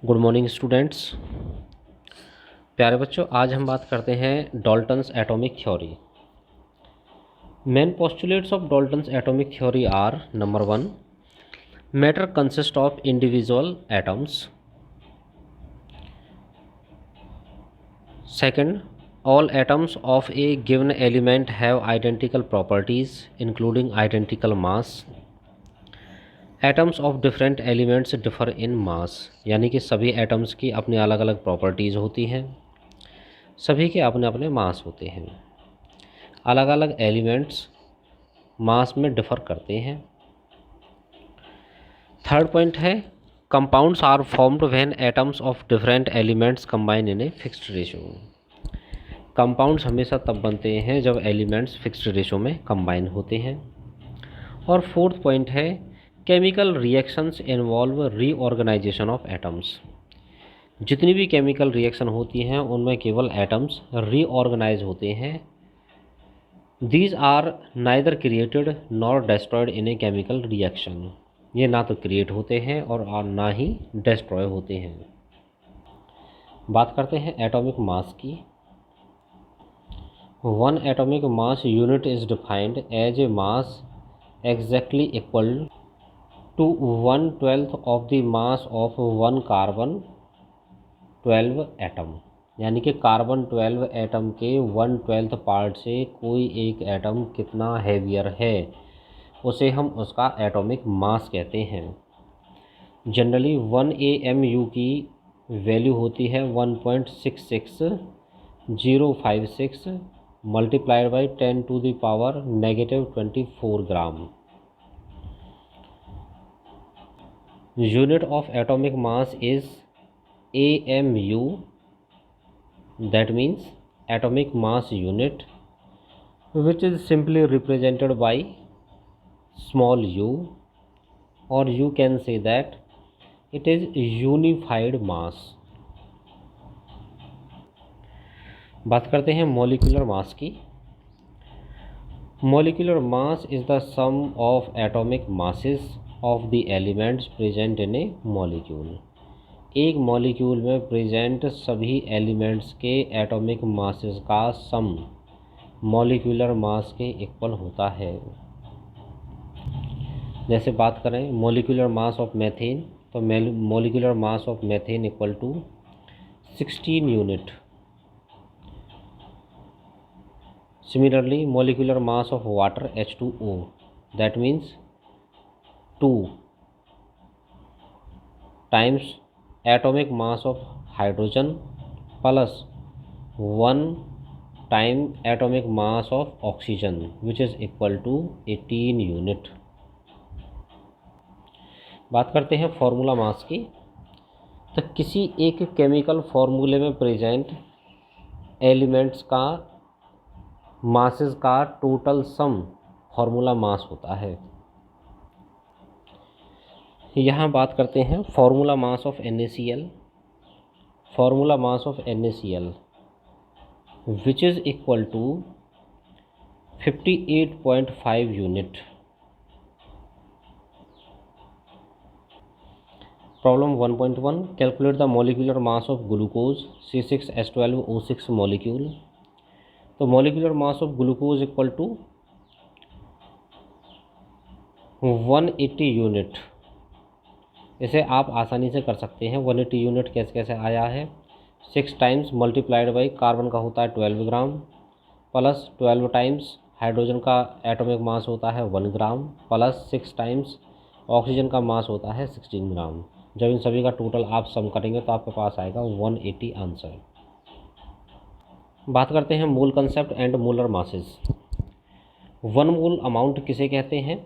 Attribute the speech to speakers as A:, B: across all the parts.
A: Good morning students. प्यारे बच्चों, आज हम बात करते हैं Dalton's atomic theory. Main postulates of Dalton's atomic theory are: number 1, matter consist of individual atoms. Second, all atoms of a given element have identical properties including identical mass. Atoms of different elements differ in mass, यानी कि सभी atoms की अपनी अलग अलग properties होती हैं, सभी के अपने अपने मास होते हैं। अलग अलग एलिमेंट्स मास में डिफ़र करते हैं। थर्ड पॉइंट है, compounds are formed when atoms of different elements combine in a fixed ratio. Compounds हमेशा तब बनते हैं जब एलिमेंट्स फिक्स्ड रेशो में कंबाइन होते हैं। और फोर्थ पॉइंट है, chemical reactions involve reorganization of atoms. जितनी भी केमिकल रिएक्शन होती हैं उनमें केवल एटम्स रीऑर्गेनाइज होते हैं। These are neither created nor destroyed in a chemical reaction. ये ना तो क्रिएट होते हैं और ना ही डिस्ट्रॉय होते हैं। बात करते हैं एटॉमिक मास की। One atomic mass unit is defined as a mass exactly equal to 1/12 of the mass of one carbon 12 atom, यानी कि कार्बन 12 एटम के 1/12 पार्ट से कोई एक एटम कितना हैवियर है उसे हम उसका एटॉमिक मास कहते हैं। जनरली 1 AMU की वैल्यू होती है 1.66056 multiplied by 10⁻⁻24 gram. Unit of atomic mass is AMU, that means atomic mass unit, which is simply represented by small u, or you can say that it is unified mass. बात करते हैं molecular mass की। Molecular mass is the sum of atomic masses of the elements present in a molecule. एक molecule में present सभी elements के atomic masses का sum molecular mass के इक्वल होता है। जैसे बात करें मॉलिक्यूलर मास ऑफ मेथेन, तो molecular mass of methane equal to 16 unit. Similarly, molecular mass of water H2O, that means 2 times atomic mass of hydrogen plus 1 time atomic mass of oxygen, which is equal to 18 unit. बात करते हैं formula mass की। तो किसी एक chemical फॉर्मूले में present elements का मासेस का टोटल सम फार्मूला मास होता है। यहाँ बात करते हैं formula mass of NaCl। Formula mass of NaCl which is equal to 58.5 unit. Problem 1.1, calculate the molecular mass of glucose C6H12O6 molecule. तो molecular mass of glucose equal to 180 unit. इसे आप आसानी से कर सकते हैं। 180 यूनिट कैसे कैसे आया है, 6 टाइम्स मल्टीप्लाइड बाई कार्बन का होता है 12 ग्राम प्लस 12 टाइम्स हाइड्रोजन का एटॉमिक मास होता है 1 ग्राम प्लस 6 टाइम्स ऑक्सीजन का मास होता है 16 ग्राम। जब इन सभी का टोटल आप सम करेंगे तो आपके पास आएगा 180 आंसर। बात करते हैं mole concept and molar masses. One mole amount किसे कहते हैं?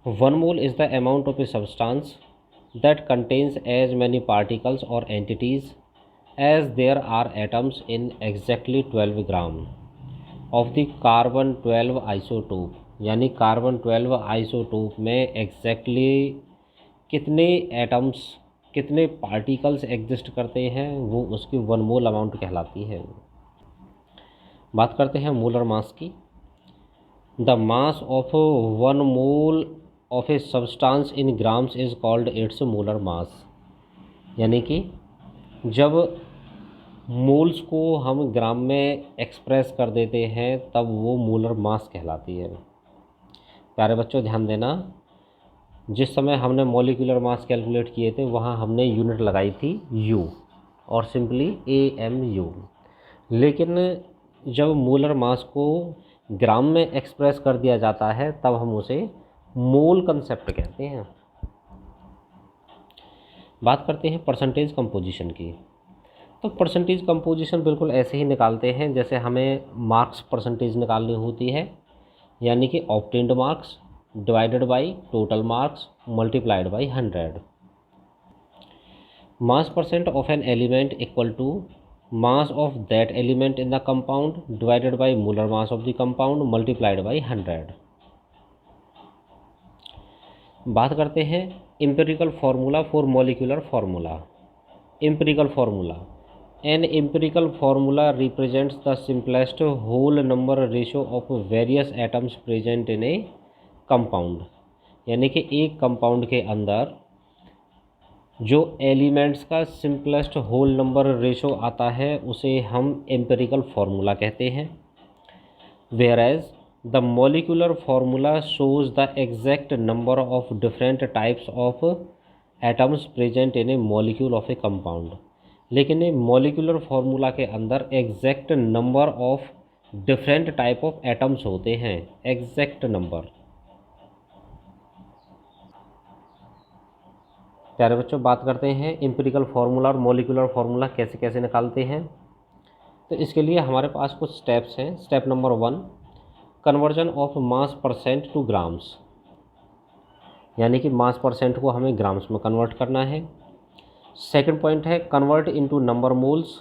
A: One mole is the amount of a substance that contains as many particles और entities as there are atoms in exactly 12 gram of the carbon 12 isotope. यानी carbon 12 isotope में exactly कितने atoms, कितने particles exist करते हैं, वो उसकी one mole amount कहलाती है। बात करते हैं मोलर मास की। The mass of 1 mole of a substance in grams is called its molar mass. यानी कि जब मोल्स को हम ग्राम में एक्सप्रेस कर देते हैं तब वो मोलर मास कहलाती है। प्यारे बच्चों ध्यान देना, जिस समय हमने मॉलिक्यूलर मास कैलकुलेट किए थे वहाँ हमने यूनिट लगाई थी U और सिंपली AMU, लेकिन जब मोलर मास को ग्राम में एक्सप्रेस कर दिया जाता है तब हम उसे मोल कंसेप्ट कहते हैं। बात करते हैं परसेंटेज कंपोजिशन की। तो परसेंटेज कंपोजिशन बिल्कुल ऐसे ही निकालते हैं जैसे हमें मार्क्स परसेंटेज निकालनी होती है, यानी कि obtained marks divided by total marks multiplied by 100। Mass percent of an element equal to mass of that element in the compound divided by molar mass of the compound multiplied by 100। बात करते हैं empirical formula for molecular formula. Empirical formula, an empirical formula represents the simplest whole number ratio of various atoms present in a compound, यानी कि एक compound के अंदर जो elements का सिंपलेस्ट होल नंबर रेशो आता है उसे हम एम्पिरिकल फार्मूला कहते हैं। Where as the molecular formula shows the exact number of different types of atoms present in a molecule of a compound, लेकिन ये मॉलिक्यूलर फार्मूला के अंदर exact number of different type of atoms होते हैं, exact number. प्यारे बच्चों बात करते हैं एम्पिरिकल फार्मूला और मॉलिक्यूलर फार्मूला कैसे कैसे निकालते हैं। तो इसके लिए हमारे पास कुछ स्टेप्स हैं। Step number 1, conversion of mass percent two grams, यानी कि मास परसेंट को हमें ग्राम्स में कन्वर्ट करना है। सेकंड पॉइंट है convert into number moles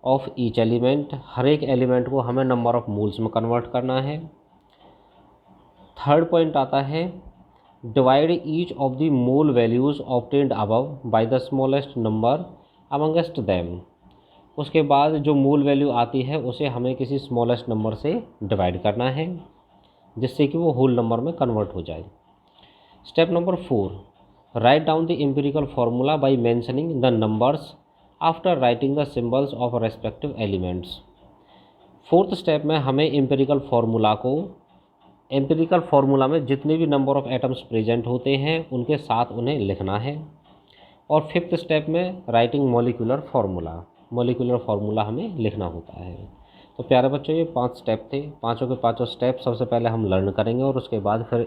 A: of each element, हर एक एलिमेंट को हमें नंबर ऑफ मोल्स में कन्वर्ट करना है। थर्ड पॉइंट आता है divide each of the mole values obtained above by the smallest number amongst them. उसके बाद जो मोल वैल्यू आती है उसे हमें किसी स्मॉलेस्ट नंबर से डिवाइड करना है जिससे कि वो होल नंबर में कन्वर्ट हो जाए। Step number 4, write down the empirical formula by mentioning the numbers after writing the symbols of respective elements. Fourth step में हमें एम्पिरिकल फार्मूला में जितने भी नंबर ऑफ एटम्स प्रेजेंट होते हैं उनके साथ उन्हें लिखना है। और फिफ्थ स्टेप में राइटिंग मॉलिक्यूलर फार्मूला हमें लिखना होता है। तो प्यारे बच्चों ये 5 स्टेप थे, पाँचों के पाँचों स्टेप सबसे पहले हम लर्न करेंगे और उसके बाद फिर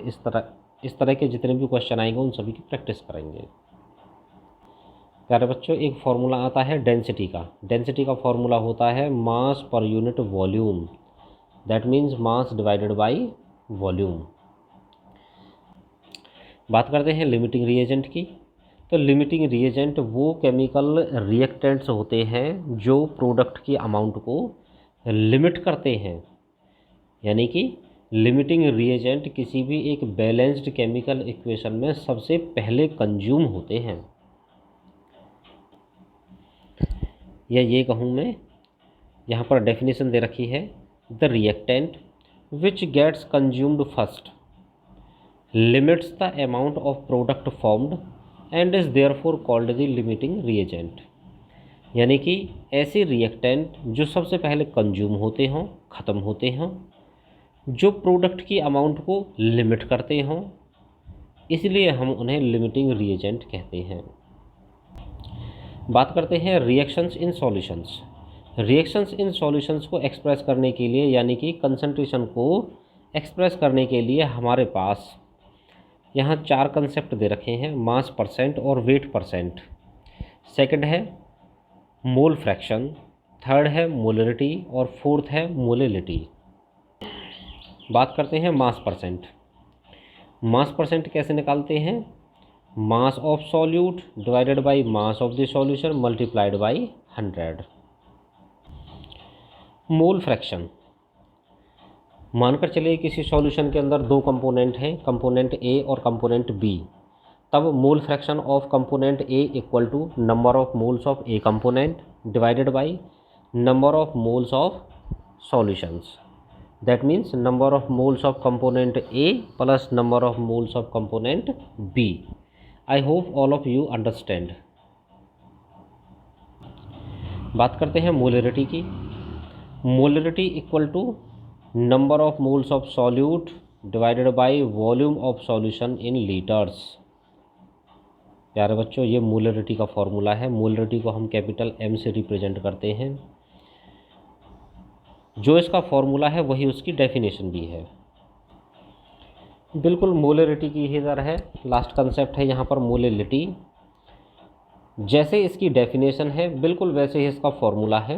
A: इस तरह के जितने भी क्वेश्चन आएंगे उन सभी की प्रैक्टिस करेंगे। प्यारे बच्चों एक फार्मूला आता है डेंसिटी का फार्मूला होता है mass per unit volume, that means mass divided by volume. बात करते हैं लिमिटिंग रिएजेंट की। तो लिमिटिंग रिएजेंट वो केमिकल रिएक्टेंट्स होते हैं जो प्रोडक्ट की अमाउंट को लिमिट करते हैं, यानी कि लिमिटिंग रिएजेंट किसी भी एक बैलेंस्ड केमिकल इक्वेशन में सबसे पहले कंज्यूम होते हैं। या ये कहूँ मैं, यहाँ पर डेफिनेशन दे रखी है, the reactant which gets consumed first limits the amount of product formed and is therefore called the limiting reagent। यानी कि ऐसे रिएक्टेंट जो सबसे पहले कंज्यूम होते हों, ख़त्म होते हों, जो प्रोडक्ट की अमाउंट को लिमिट करते हों, इसलिए हम उन्हें लिमिटिंग रिएजेंट कहते हैं। बात करते हैं reactions in solutions. Reactions in solutions को एक्सप्रेस करने के लिए, यानी कि कंसंट्रेशन को एक्सप्रेस करने के लिए हमारे पास यहाँ 4 कंसेप्ट दे रखे हैं, मास परसेंट और वेट परसेंट। सेकंड है मोल फ्रैक्शन, थर्ड है मोलरिटी और फोर्थ है मोलिलिटी। बात करते हैं मास परसेंट। मास परसेंट कैसे निकालते हैं? Mass of solute divided by mass of the solution multiplied by 100। Mole fraction, मानकर चलिए किसी सॉल्यूशन के अंदर 2 कंपोनेंट हैं, कंपोनेंट ए और कंपोनेंट बी, तब mole fraction of component A equal to number of moles of A component divided by number of moles of solutions, that means number of moles of component A plus number of moles of component B. I hope all of you understand. बात करते हैं molarity की। Molarity equal to number of moles of solute divided by volume of solution in litres. प्यारे बच्चों, ये molarity का formula है। Molarity को हम कैपिटल M से रिप्रेजेंट करते हैं। जो इसका फॉर्मूला है वही उसकी डेफिनेशन भी है। बिल्कुल मोलरिटी की ही तरह है। लास्ट कंसेप्ट है यहाँ पर मोलरिटी। जैसे इसकी डेफिनेशन है बिल्कुल वैसे ही इसका फॉर्मूला है।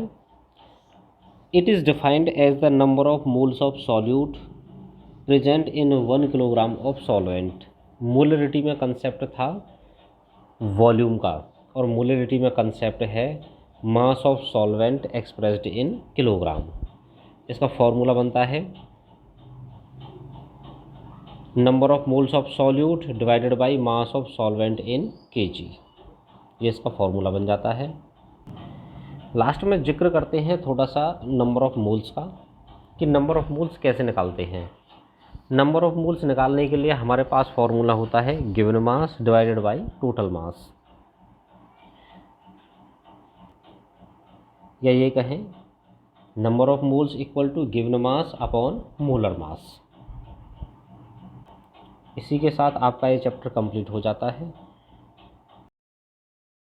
A: It is defined as the number of moles of solute present in 1 kilogram of solvent. Molarity में कंसेप्ट था वॉल्यूम का, और मोलरिटी में कंसेप्ट है mass of solvent expressed in kilogram. इसका फॉर्मूला बनता है number of moles of solute divided by mass of solvent in KG. ये इसका फॉर्मूला बन जाता है। लास्ट में जिक्र करते हैं थोड़ा सा नंबर ऑफ मोल्स का, कि नंबर ऑफ मोल्स कैसे निकालते हैं। नंबर ऑफ मोल्स निकालने के लिए हमारे पास फॉर्मूला होता है given mass divided by total mass, या ये कहें number of moles equal to given mass upon molar mass. इसी के साथ आपका ये चैप्टर कंप्लीट हो जाता है।